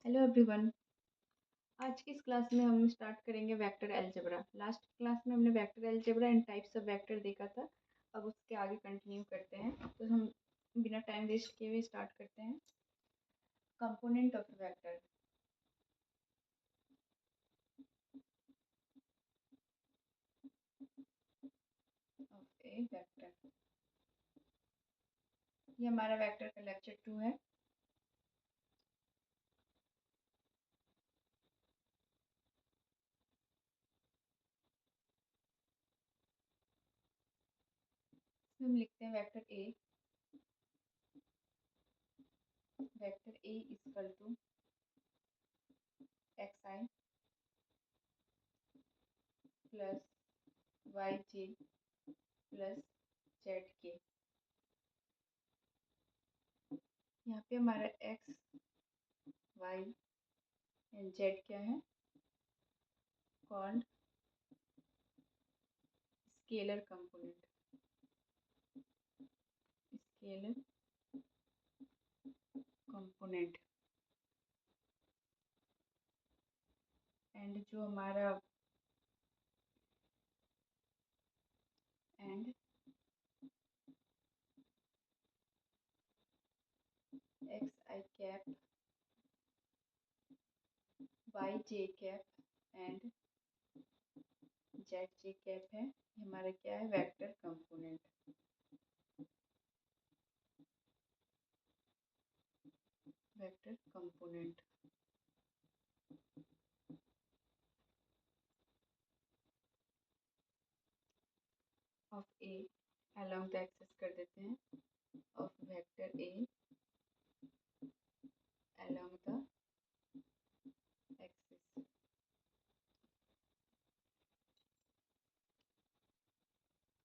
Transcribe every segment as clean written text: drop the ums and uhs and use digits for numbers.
Hello everyone. आज की इस क्लास में हम स्टार्ट करेंगे वेक्टर अलजेब्रा। लास्ट क्लास में हमने vector algebra and types of vector देखा था। अब उसके आगे कंटिन्यू करते हैं। तो हम बिना टाइम वेस्ट किए हुए स्टार्ट करते हैं। Component of vector. Of A vector, ये हमारा वेक्टर का लेक्चर 2 है। इसमें हम लिखते हैं vector A. Vector A equal to X I plus Y J plus Z K. यहाँ पे हमारा एक्स वाई एंड जेड क्या है? Called scalar component. Scalar component and जो हमारा and X I cap Y J cap and Z J cap है। ये हमारा क्या है? Vector component. Vector component of A along the axis कर देते हैं। Of vector A along the axis.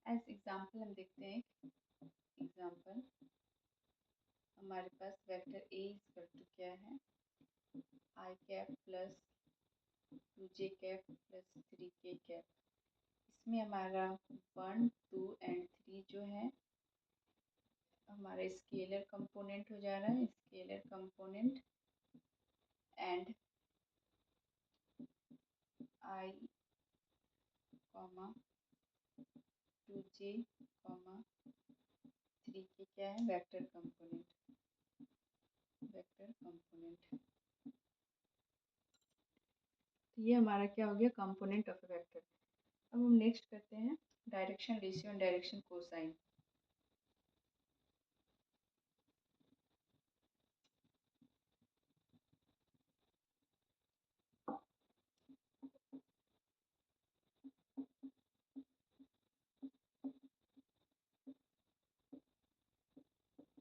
As example हम देखते हैं। एग्जाम्पल हमारे पास वेक्टर ए इक्वल टू क्या है? I cap plus 2j cap plus 3k cap. इसमें हमारा 1 2 एंड 3 जो है हमारा स्केलर कंपोनेंट हो जा रहा है। Scalar component and I comma 2j comma 3k क्या है? Vector component. Vector component. तो ये हमारा क्या हो गया? Component of vector. अब हम नेक्स्ट करते हैं direction ratio and direction cosine.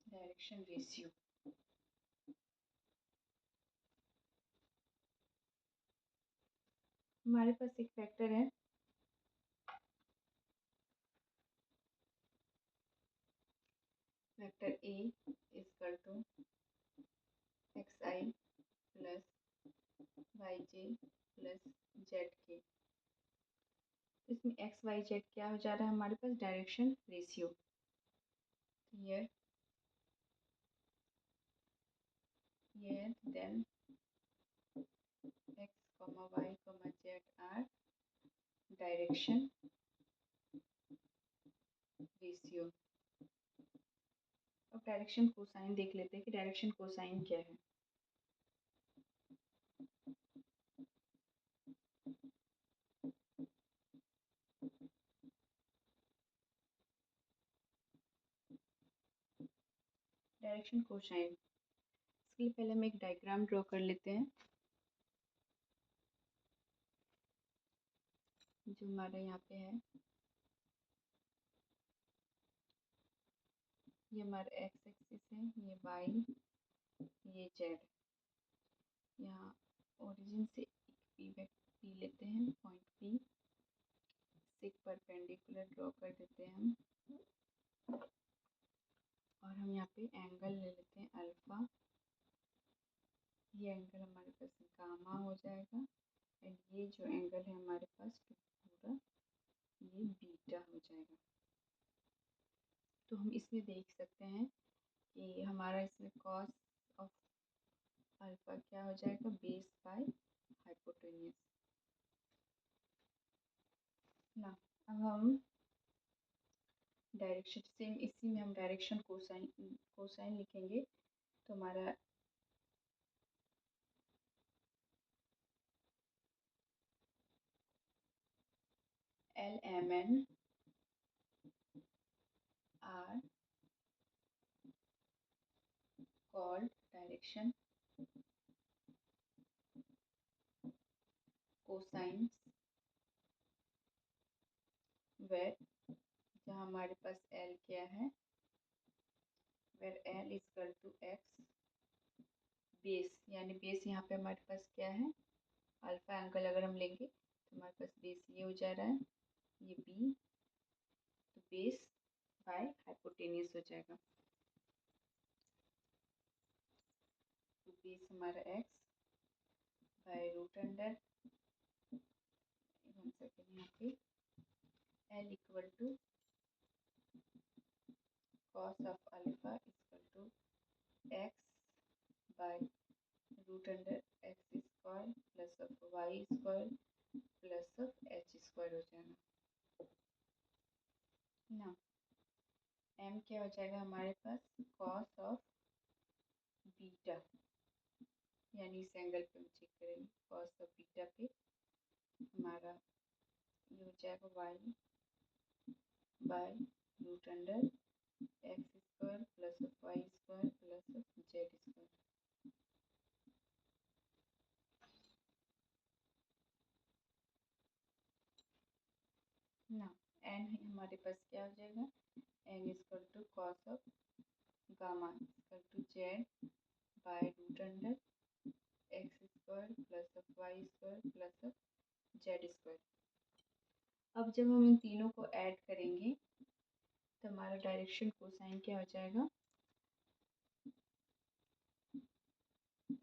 Direction ratio हमारे पास एक वेक्टर है vector A equal to X I plus Y J plus Z K. इसमें एक्स वाई जेड क्या हो जा रहा है हमारे पास? Direction ratio. here then x comma y comma z are direction ratio. अब डायरेक्शन कोसाइन देख लेते हैं कि डायरेक्शन कोसाइन क्या है। डायरेक्शन कोसाइन, इसके लिए पहले हम एक डायग्राम ड्रॉ कर लेते हैं। जो हमारा यहाँ पे है, ये हमारा एक्स एक्सिस है, ये वाई, ये जेड। यहाँ ओरिजिन से एक पी लेते हैं, पॉइंट पी से एक परपेंडिकुलर ड्रॉ कर देते हैं हम। और हम यहाँ पे एंगल ले लेते हैं अल्फा। ये एंगल हमारे पास गामा हो जाएगा एंड ये जो एंगल है हमारे पास पूरा ये बीटा हो जाएगा। तो हम इसमें देख सकते हैं कि हमारा इसमें कॉस ऑफ अल्फा क्या हो जाएगा, बेस बाय हाइपोटेन्यूज ना। अब हम डायरेक्शन सेम इसी में हम डायरेक्शन कोसाइन लिखेंगे तो हमारा LMN are called direction cosines where, जहाँ हमारे पास L क्या है, where L is equal to x base, यानी बेस यहाँ पे हमारे पास क्या है, अल्फा एंगल अगर हम लेंगे तो हमारे पास बेस ये हो जा रहा है, ये B, तो बेस बाय हाइपोटेन्यूज हो जाएगा। तो बेस हमारा x by root under 1 second यहाँ पे L equal to cos of alpha equal to x by root under x square plus of y square plus of h square हो जाएगा ना। m क्या हो जाएगा हमारे पास, cos ऑफ बीटा, यानी इस एंगल पे हम चेक करेंगे, cos ऑफ बीटा पे हमारा ये हो जाएगा y by root under X square plus of Y square plus of Z square ना। एन हमारे पास क्या हो जाएगा, N equal to cos of gamma equal to Z by root under X square plus of Y square plus of Z square. अब जब हम इन तीनों को ऐड करेंगे तो हमारा डायरेक्शन कोसाइन क्या हो जाएगा,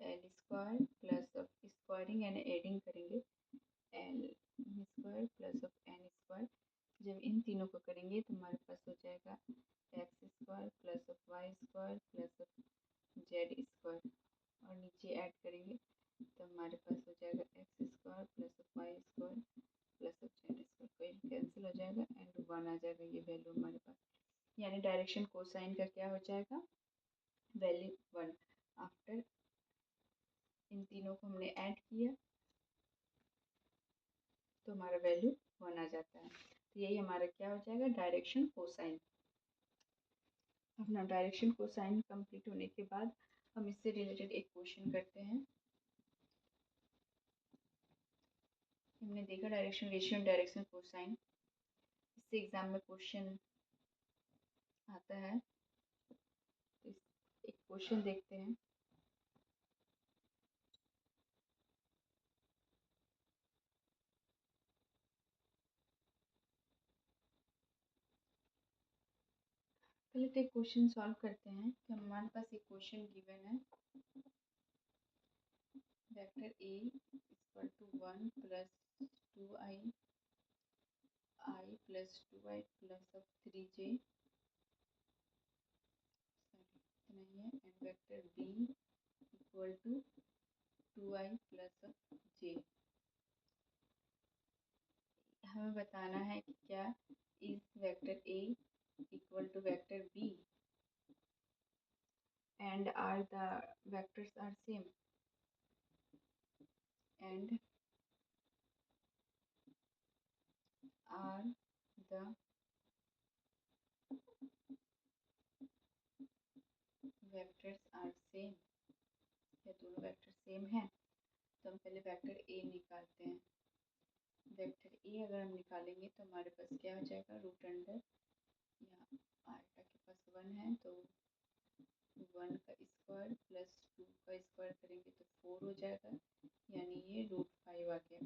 L square plus of squaring यानी एडिंग करेंगे L square plus of N square. जब इन तीनों को करेंगे तो हमारे पास हो जाएगा X square plus of Y square plus of Z square, और नीचे ऐड करेंगे तो हमारे पास हो जाएगा X square plus of Y square plus of Z square, कोई कैंसिल हो जाएगा एंड 1 आ जाएगा ये वैल्यू हमारे पास, यानी डायरेक्शन कोसाइन का क्या हो जाएगा, वैल्यू 1। आफ्टर इन तीनों को हमने ऐड किया तो हमारा वैल्यू 1 आ जाता है। तो यही हमारा क्या हो जाएगा, डायरेक्शन कोसाइन। अपना डायरेक्शन कोसाइन कंप्लीट होने के बाद हम इससे रिलेटेड एक क्वेश्चन करते हैं। हमने देखा direction ratio and direction cosine, इससे एग्जाम में क्वेश्चन आता है। एक क्वेश्चन देखते हैं। पहले तो एक क्वेश्चन सॉल्व करते हैं कि हमारे पास एक क्वेश्चन गिवन है, vector A equal to 1 plus 2i plus 2i plus of 3j, इतना ही है, and vector B equal to 2i plus of j। हमें बताना है कि क्या is vector A equal to vector B and are the vectors are same, and are the vectors are same, या दोनों वेक्टर सेम हैं। तो हम पहले वेक्टर ए निकालते हैं। वेक्टर ए अगर हम निकालेंगे तो हमारे पास क्या हो जाएगा, रूट अंडर, यहाँ आल्फा के पास 1 है तो 1 का स्क्वायर प्लस 2 का स्क्वायर करेंगे तो 4 हो जाएगा, यानी ये रूट 5 आ गया।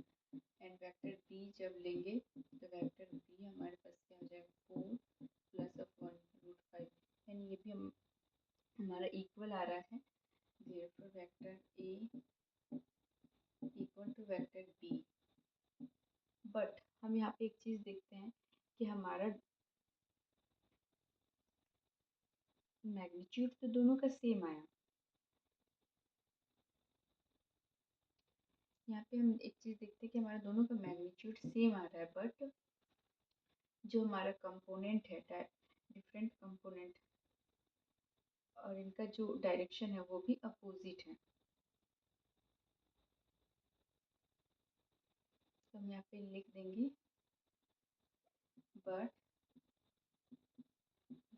एंड वेक्टर बी जब लेंगे तो वेक्टर बी हमारे पास क्या हो जाएगा, 4 प्लस ऑफ 1 रूट 5, यानी ये भी हम हमारा इक्वल आ रहा है। therefore vector A equal to vector B. But हम यहाँ पे एक चीज़ देखते हैं कि हमारा मैग्नीट्यूड तो दोनों का सेम आया, यहाँ पे हम एक चीज़ देखते हैं कि हमारा दोनों का मैग्नीट्यूड सेम आ रहा है, बट जो हमारा कंपोनेंट है डिफरेंट कंपोनेंट और इनका जो डायरेक्शन है वो भी अपोजिट है। तो हम यहाँ पे लिख देंगे but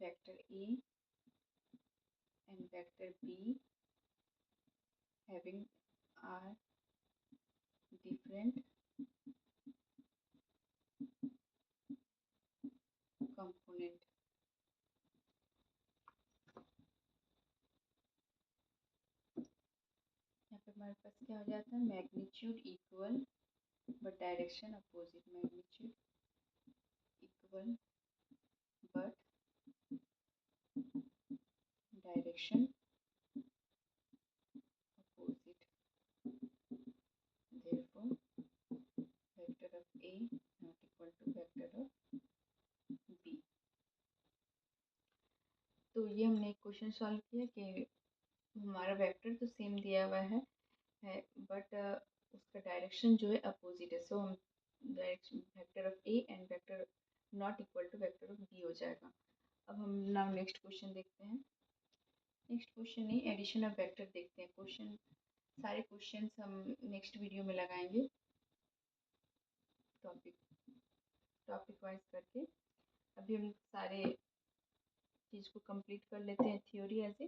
vector A and vector B having are different component। यहाँ पे हमारे पास क्या हो जाता है, magnitude equal but direction opposite, magnitude equal but direction opposite, therefore vector of A not equal to vector of B। तो ये हमने एक क्वेश्चन सॉल्व किया कि हमारा वेक्टर तो सेम दिया हुआ है बट उसका डायरेक्शन जो है अपोजिट है। सो हम direction vector of A and vector not equal to vector of B हो जाएगा। अब हम नाउ नेक्स्ट क्वेश्चन देखते हैं। नेक्स्ट क्वेश्चन नहीं, एडिशन ऑफ वेक्टर देखते हैं। क्वेश्चन सारे क्वेश्चंस हम नेक्स्ट वीडियो में लगाएंगे टॉपिक वाइज करके। अभी हम सारे चीज़ को कंप्लीट कर लेते हैं थ्योरी ऐसे,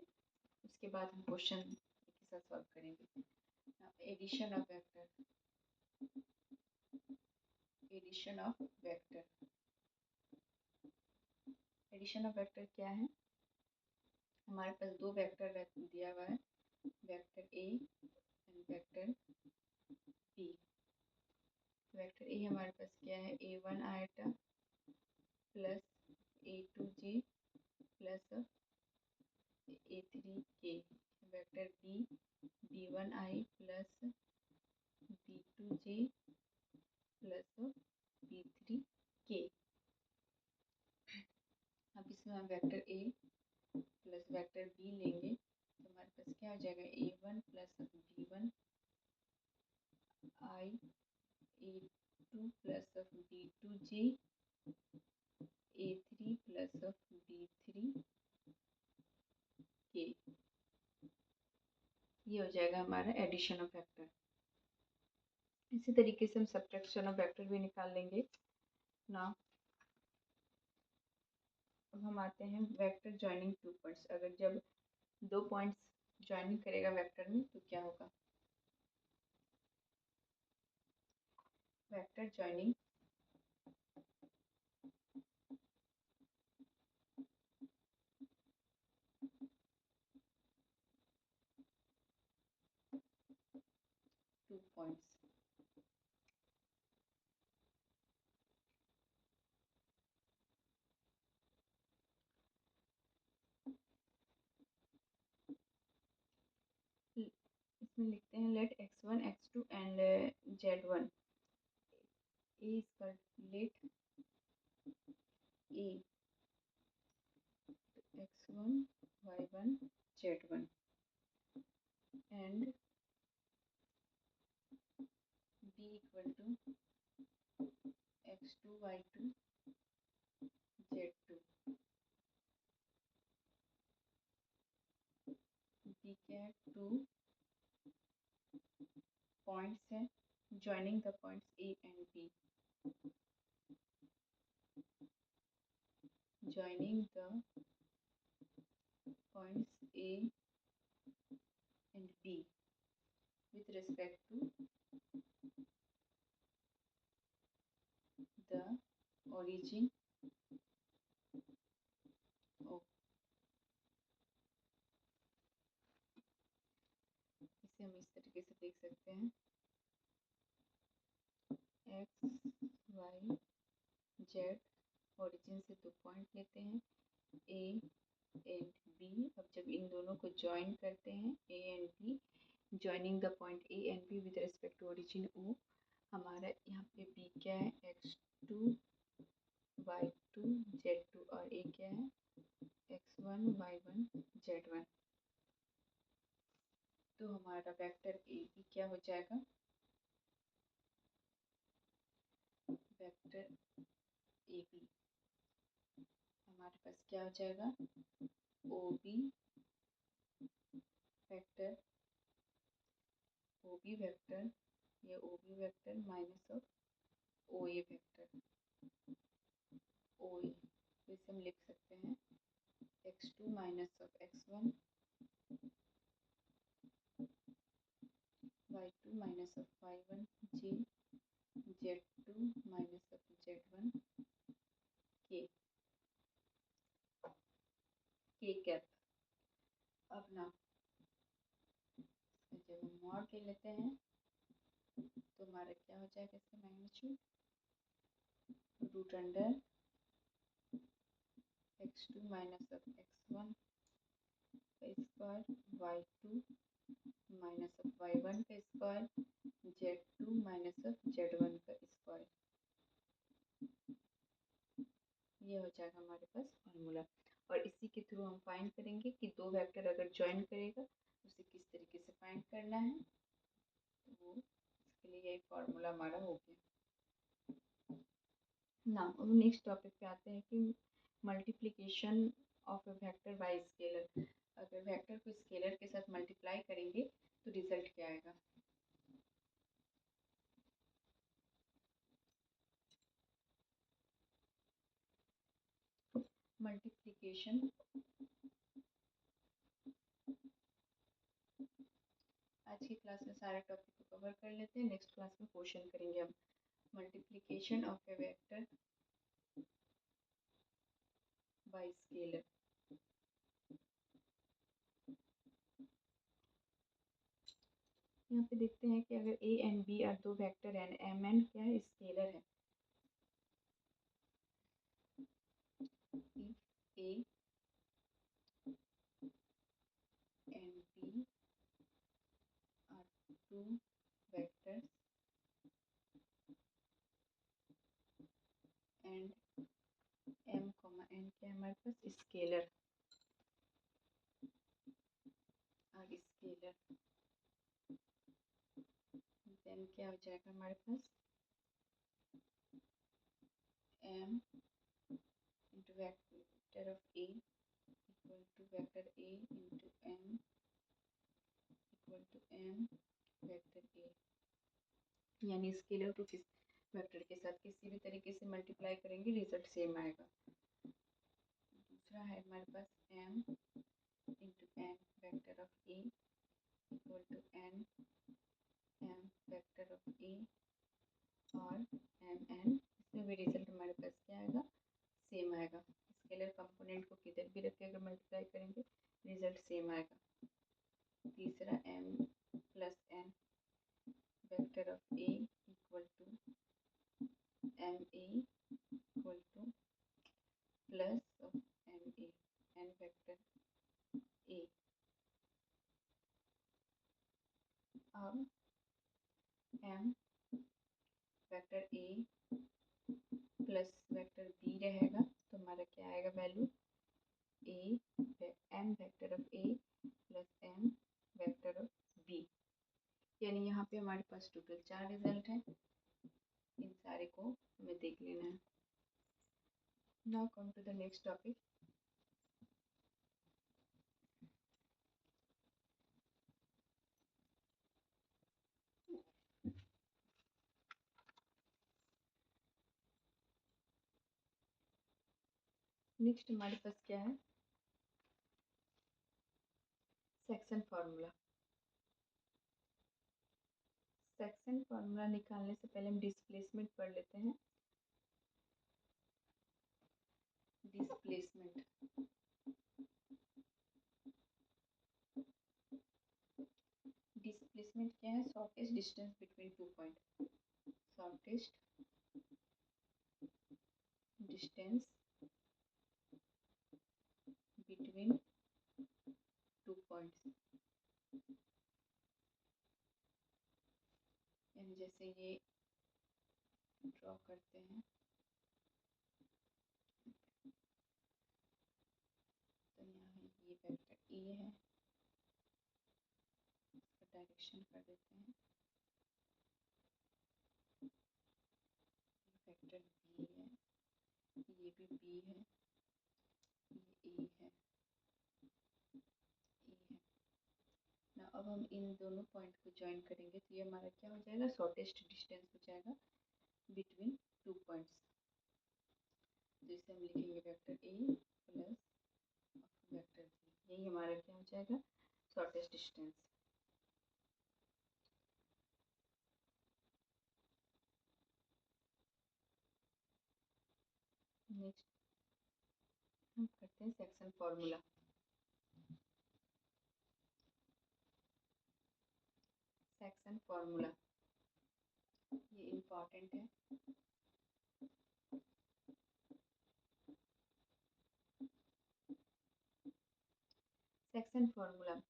उसके बाद हम क्वेश्चन के साथ सॉल्व करेंगे। Addition of vector, addition of vector, addition of vector क्या है, हमारे पास दो वेक्टर दिया हुआ है, vector A and vector B. Vector A हमारे पास क्या है, a1 आइटा plus a2j plus a3k। Vector B b1i plus b2j plus b3k। अब इसमें हम vector A plus vector B लेंगे तो हमारे पास क्या हो जाएगा, a1 plus b1 i a2 plus b2j a3 plus b3k। ये हो जाएगा हमारा एडिशन ऑफ वेक्टर। इसी तरीके से हम सब्ट्रैक्शन ऑफ वेक्टर भी निकाल लेंगे ना। अब हम आते हैं वेक्टर जॉइनिंग टू पॉइंट्स। अगर जब दो पॉइंट्स जॉइनिंग करेगा वेक्टर में तो क्या होगा, वेक्टर जॉइनिंग टू पॉइंट्स। इसमें लिखते हैं let x1 x2 and z1 a is let a x1 y1 z1 and b equal to x2 y2 z2। b क्या है, टू पॉइंट्स है joining the points A and B, joining the points A and B with respect to the origin of। इसे हम इस तरीके से देख सकते हैं, x y z ओरिजिन से दो पॉइंट लेते हैं A एंड B। अब जब इन दोनों को ज्वाइन करते हैं A and B, joining the point A and B with respect to origin O, हमारा यहाँ पे B क्या है, x2 y2 z2 और A क्या है, x1 y1 z1। तो हमारा वेक्टर A B क्या हो जाएगा, वेक्टर ए बी, हमारे पास क्या हो जाएगा, ओ बी वेक्टर, ये O B vector minus of O A vector, O A, तो इसे हम लिख सकते हैं x2 minus of x1, y2 minus of y1 j, z2 minus of z1 k, k cap. अब ना जब हम मॉड ले लेते हैं तो हमारा क्या हो जाएगा, इसका magnitude root under x2 minus of x1 का square, y2 minus of y1 का square, z2 minus of z1 का स्क्वायर। ये हो जाएगा हमारे पास फार्मूला। और इसी के थ्रू हम फाइंड करेंगे कि दो वेक्टर अगर ज्वाइन करेगा उसे किस तरीके से फाइंड करना है, तो वो इसके लिए यही फार्मूला हमारा हो गया ना। अब नेक्स्ट टॉपिक पे आते हैं कि multiplication of A vector by scalar. अगर वेक्टर को स्केलर के साथ मल्टीप्लाई करेंगे तो रिजल्ट क्या आएगा। मल्टीप्लिकेशन, आज की क्लास में सारे टॉपिक को कवर कर लेते हैं, नेक्स्ट क्लास में क्वेश्चन करेंगे हम। Multiplication of A vector by scalar. यहाँ पे देखते हैं कि अगर ए एंड बी और दो वेक्टर हैं, एम एन क्या है, स्केलर है। A and B are two vectors and M comma N क्या है हमारे पास, स्केलर और स्केलर, देन क्या हो जाएगा हमारे पास, M into vector of A equal to vector A into M equal to M vector A. यानी स्केलर को किस वेक्टर के साथ किसी भी तरीके से मल्टीप्लाई करेंगे रिजल्ट सेम आएगा। दूसरा है हमारे पास M into N vector of A equal to N M vector of A और एम एन, इसमें भी रिजल्ट हमारे पास क्या आएगा, सेम आएगा। स्केलर कंपोनेंट को किधर भी रख के अगर मल्टीप्लाई करेंगे रिजल्ट सेम आएगा। तीसरा M plus N vector of A equal to M A equal to plus of M A N vector A. अब M vector A plus vector B रहेगा तो हमारा क्या आएगा value, A M vector of A plus M vector of B. यानी यहाँ पे हमारे पास टोटल 4 रिजल्ट हैं, इन सारे को हमें देख लेना है। Now come to the next topic. Next हमारे पास क्या है, सेक्शन फार्मूला। सेक्शन फार्मूला निकालने से पहले हम डिस्प्लेसमेंट पढ़ लेते हैं। डिस्प्लेसमेंट, डिस्प्लेसमेंट क्या है, shortest distance between two point, shortest distance between two points. यानी जैसे ये ड्रॉ करते हैं तो यहाँ ये वेक्टर ए है, इसका डायरेक्शन कर देते हैं वेक्टर बी। भी बी है, ये ए है, ए है ना। अब हम इन दोनों पॉइंट को ज्वाइन करेंगे तो ये हमारा क्या हो जाएगा, शॉर्टेस्ट डिस्टेंस हो जाएगा बिटवीन टू पॉइंट्स। तो इसे हम लिखेंगे vector A plus vector B, यही हमारा क्या हो जाएगा, शॉर्टेस्ट डिस्टेंस। नेक्स्ट हम करते हैं सेक्शन फॉर्मूला। सेक्शन फॉर्मूला ये इम्पॉर्टेंट है। सेक्शन फॉर्मूला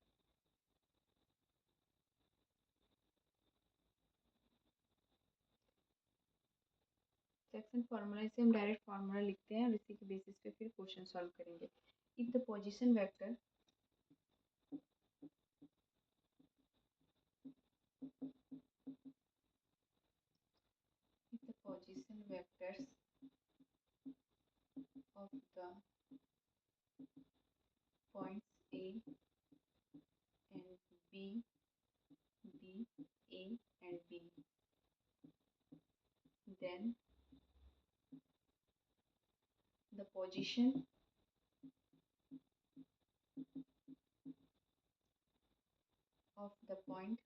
सेक्शन फॉर्मूला से हम डायरेक्ट फार्मूला लिखते हैं और इसी के बेसिस पे फिर क्वेश्चन सॉल्व करेंगे। If the position vector vectors of the points A and B, B, A and B, then the position of the point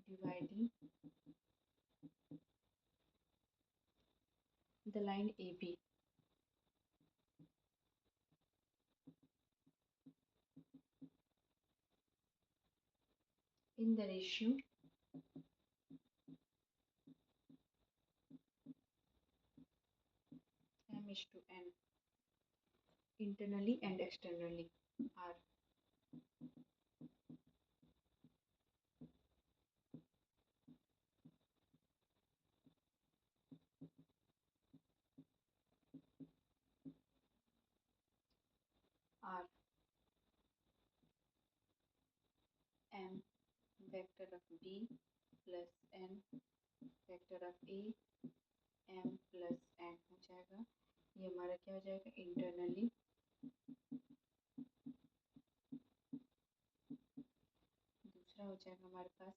dividing the line AB in the ratio m:n, internally and externally are m vector of B plus n vector of A, m plus n हो जाएगा। ये हमारा क्या हो जाएगा, internally दूसरा हो जाएगा हमारे पास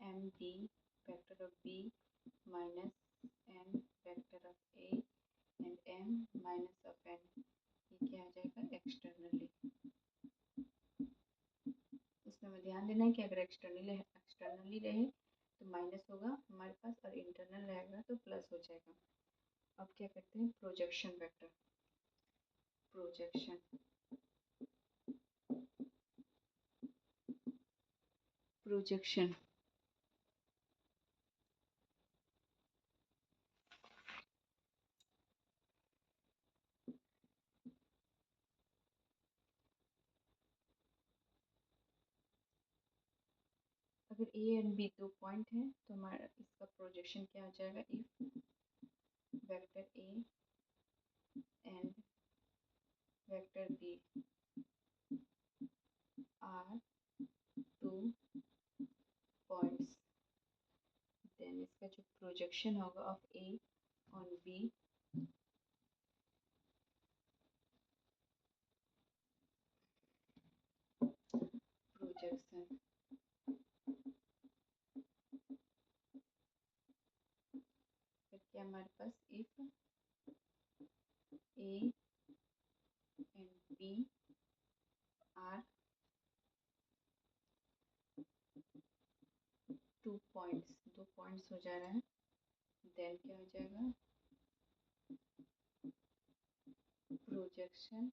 M B vector of B minus N vector of A and M minus of N, ये क्या हो जाएगा, एक्सटर्नली। इसमें हमें ध्यान देना है कि अगर एक्सटर्नली रहे तो माइनस होगा हमारे पास और इंटरनल रहेगा तो प्लस हो जाएगा। अब क्या करते हैं, प्रोजेक्शन वेक्टर। प्रोजेक्शन प्रोजेक्शन अगर ए एंड बी दो पॉइंट हैं तो हमारा इसका प्रोजेक्शन क्या हो जाएगा, if vector A and vector B are two points, then इसका जो प्रोजेक्शन होगा of A on B projection फिर क्या हमारे पास, if A and B are two points, दो पॉइंट्स हो जा रहा है, देन क्या हो जाएगा, projection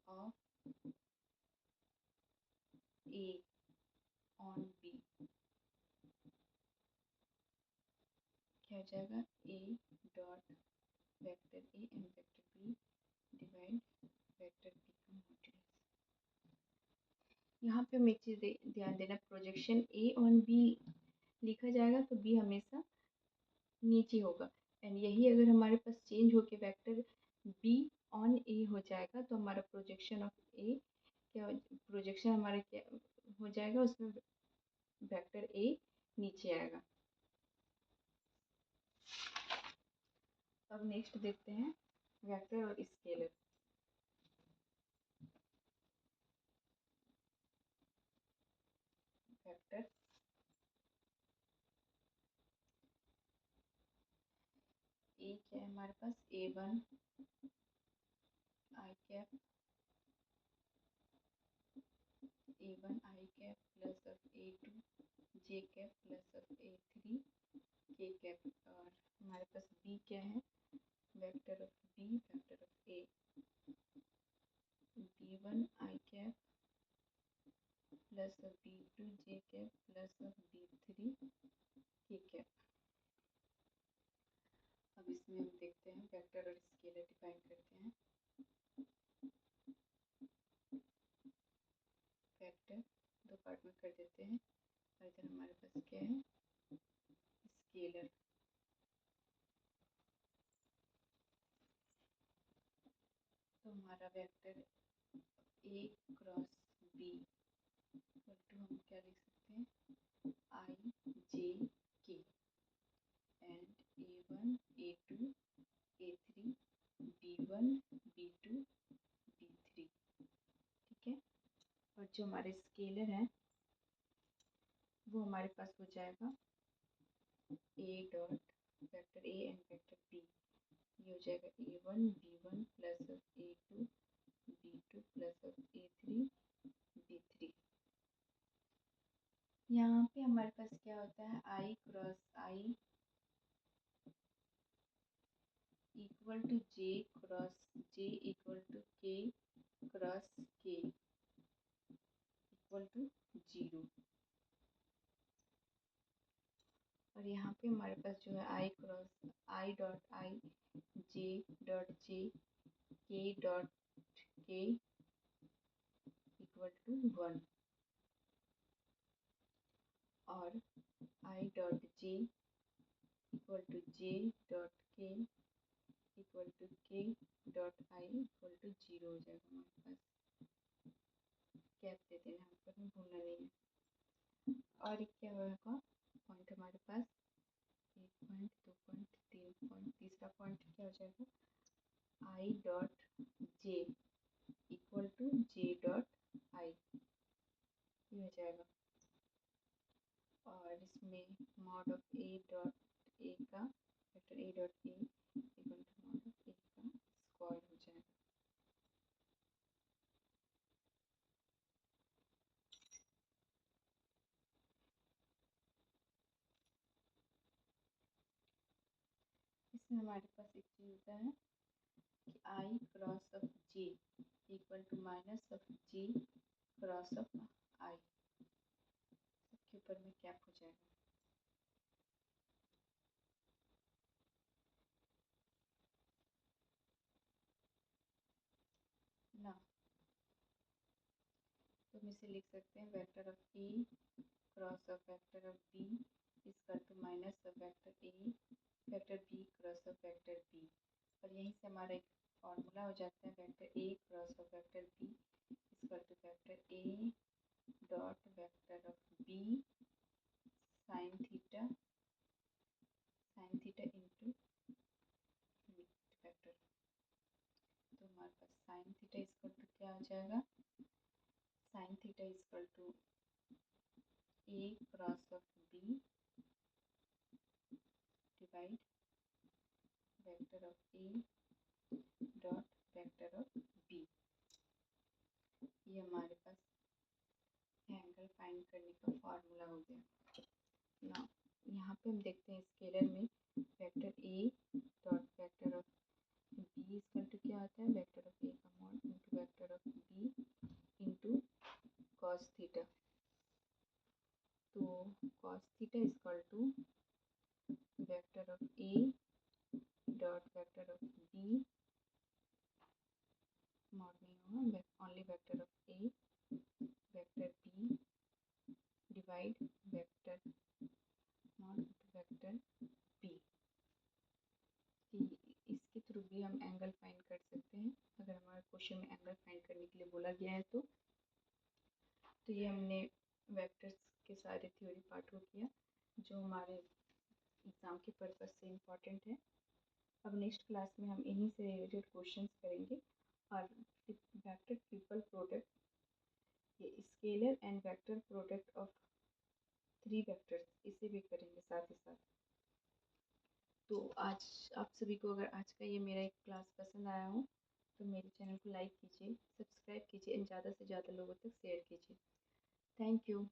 of A on B क्या हो जाएगा, A dot vector A and vector B divide vector B का मॉड्यूलस। यहाँ पे हमें एक चीज़ ध्यान देना, प्रोजेक्शन ए ऑन बी लिखा जाएगा तो बी हमेशा नीचे होगा, एंड यही अगर हमारे पास चेंज होके वेक्टर बी ऑन ए हो जाएगा तो हमारा प्रोजेक्शन ऑफ ए क्या, प्रोजेक्शन हमारा क्या हो जाएगा, उसमें वेक्टर ए नीचे आएगा। अब नेक्स्ट देखते हैं वेक्टर और स्केलर। वेक्टर ए क्या है हमारे पास, A1 I cap A1 I cap plus of A2 J cap plus of A3 के कैप। और हमारे पास B क्या है, vector of B vector of A B1 I cap plus of B2 J cap plus of B3 के cap. अब इसमें हम देखते हैं वेक्टर और स्केलर डिफाइन करते हैं। वेक्टर दो पार्ट में कर देते हैं और इधर हमारे पास क्या है, स्केलर। तो हमारा vector A cross B equal to हम क्या लिख सकते हैं, I J K and A1 A2 A3 B1 B2 B3। ठीक है। और जो हमारे स्केलर है वो हमारे पास हो जाएगा A dot vector A and vector B। ये हो जाएगा A1 B1 plus of A2 B2 plus of A3 B3। यहाँ पे हमारे पास क्या होता है, I cross I equal to J cross J equal to K cross K equal to 0। और यहाँ पे हमारे पास जो है I cross I dot I J dot J K dot K equal to 1 और I dot J equal to J dot K equal to K dot I equal to 0 हो जाएगा हमारे पास। कैप दे देना यहाँ पर, भूलना नहीं है। और एक क्या होगा पॉइंट हमारे पास, 1 पॉइंट 2 पॉइंट 3 पॉइंट, तीसरा पॉइंट क्या हो जाएगा, I dot J equal to J dot I ये हो जाएगा। और इसमें mod of A dot A का vector A dot A equal to mod of A का स्क्वायर हो जाएगा। इसमें हमारे पास एक चीज़ होता है कि I cross of J equal to minus of J cross of I, सबके ऊपर में कैप हो जाएगा ना। तो हम इसे लिख सकते हैं vector of A cross of vector of B equal to minus of vector A vector B cross of vector B। और यहीं से हमारा एक फॉर्मूला हो जाता है, vector A cross of vector B equal to vector A dot vector of B sine theta into vector. तो हमारे पास साइन थीटा इक्वल टू क्या हो जाएगा, sine theta equal to A cross of B divide vector of A dot vector of B। ये हमारे पास angle find करने का फॉर्मूला हो गया ना। यहाँ पे हम देखते हैं स्केलर में vector A dot vector of B equal to क्या आता है, वेक्टर ऑफ A का mod into vector of B into cos theta. तो cos theta equal to vector of A dot vector of B mod नहीं होगा, only vector of A vector B divide vector mod vector B। इसके through भी हम angle find कर सकते हैं अगर हमारे क्वेश्चन में एंगल फाइंड करने के लिए बोला गया है तो ये हमने वेक्टर्स के सारे थ्योरी पार्ट को किया। जो हमारे एग्ज़ाम के पर्पज़ से इम्पॉर्टेंट है। अब नेक्स्ट क्लास में हम इन्हीं से रिलेटेड क्वेश्चंस करेंगे और वेक्टर ट्रिपल प्रोडक्ट, ये scalar and vector product of 3 vectors, इसे भी करेंगे साथ ही साथ। तो आज आप सभी को अगर आज का ये मेरा एक क्लास पसंद आया हो तो मेरे चैनल को लाइक कीजिए, सब्सक्राइब कीजिए एंड ज़्यादा से ज़्यादा लोगों तक शेयर कीजिए। Thank you.